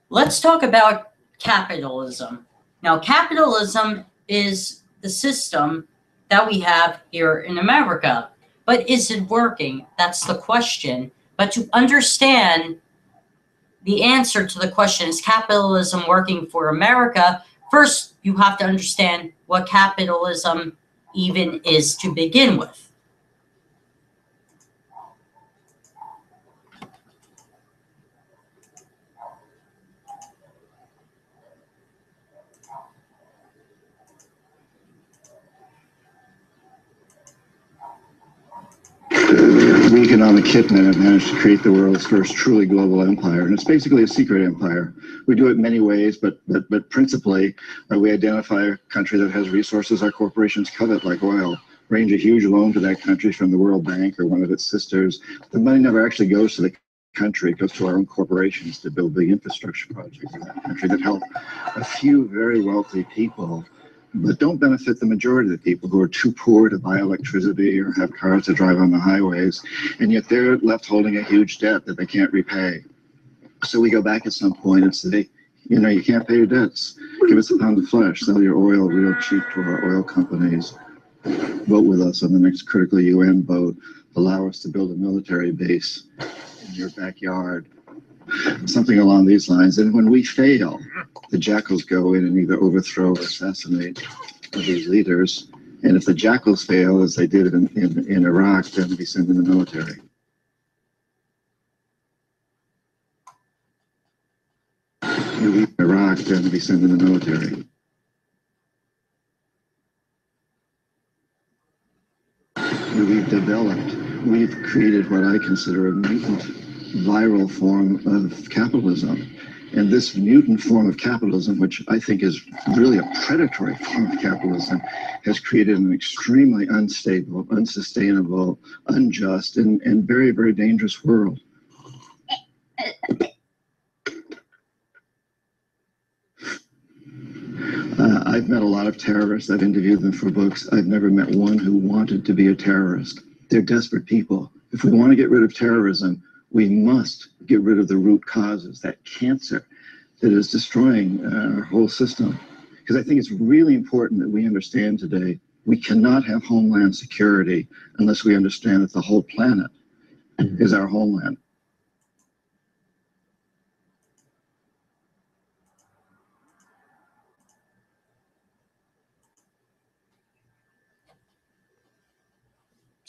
Let's talk about capitalism. Now, capitalism is the system that we have here in America. But is it working? That's the question. But to understand the answer to the question, is capitalism working for America? First, you have to understand what capitalism even is to begin with. The economic hitmen have managed to create the world's first truly global empire, and it's basically a secret empire. We do it many ways, but principally we identify a country that has resources our corporations covet, like oil, arrange a huge loan to that country from the World Bank or one of its sisters. The money never actually goes to the country, it goes to our own corporations to build big infrastructure projects in that country that help a few very wealthy people, but don't benefit the majority of the people who are too poor to buy electricity or have cars to drive on the highways, and yet they're left holding a huge debt that they can't repay. So we go back at some point and say, you know, you can't pay your debts. Give us a pound of flesh, sell your oil real cheap to our oil companies, vote with us on the next critical UN vote, allow us to build a military base in your backyard, something along these lines. And when we fail, the jackals go in and either overthrow or assassinate these leaders. And if the jackals fail, as they did in Iraq, then we send in the military. In Iraq, then we send in the military. We've created what I consider a mutant viral form of capitalism. And this mutant form of capitalism, which I think is really a predatory form of capitalism, has created an extremely unstable, unsustainable, unjust, and very, very dangerous world. I've met a lot of terrorists. I've interviewed them for books. I've never met one who wanted to be a terrorist. They're desperate people. If we want to get rid of terrorism, we must get rid of the root causes, that cancer that is destroying our whole system. Because I think it's really important that we understand today, we cannot have homeland security unless we understand that the whole planet is our homeland.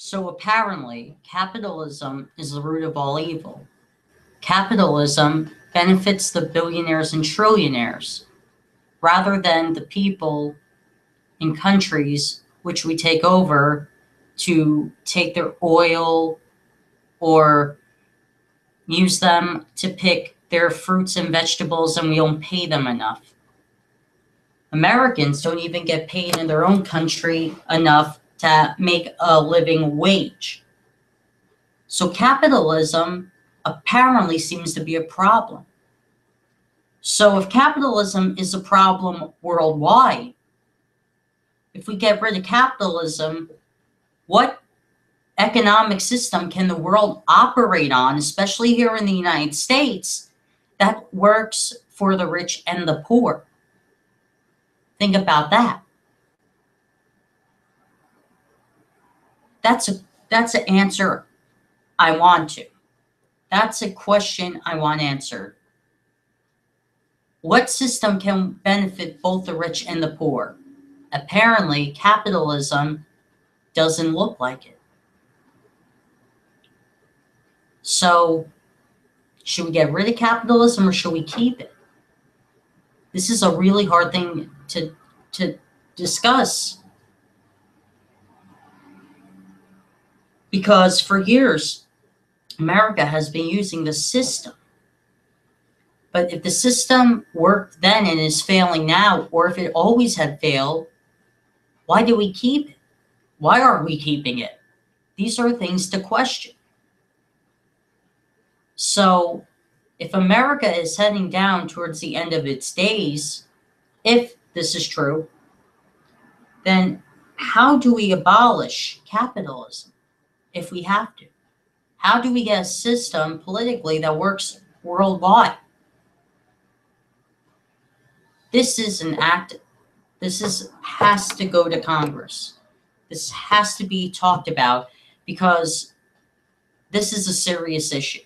So apparently, capitalism is the root of all evil. Capitalism benefits the billionaires and trillionaires rather than the people in countries which we take over to take their oil or use them to pick their fruits and vegetables, and we don't pay them enough. Americans don't even get paid in their own country enough to make a living wage. So capitalism apparently seems to be a problem. So if capitalism is a problem worldwide, if we get rid of capitalism, what economic system can the world operate on, especially here in the United States, that works for the rich and the poor? Think about that. That's an answer I want to. That's a question I want answered. What system can benefit both the rich and the poor? Apparently, capitalism doesn't look like it. So, should we get rid of capitalism or should we keep it? This is a really hard thing to discuss. Because for years, America has been using the system. But if the system worked then and is failing now, or if it always had failed, why do we keep it? Why are we keeping it? These are things to question. So if America is heading down towards the end of its days, if this is true, then how do we abolish capitalism if we have to? How do we get a system politically that works worldwide? This is an act, has to go to Congress. This has to be talked about because this is a serious issue.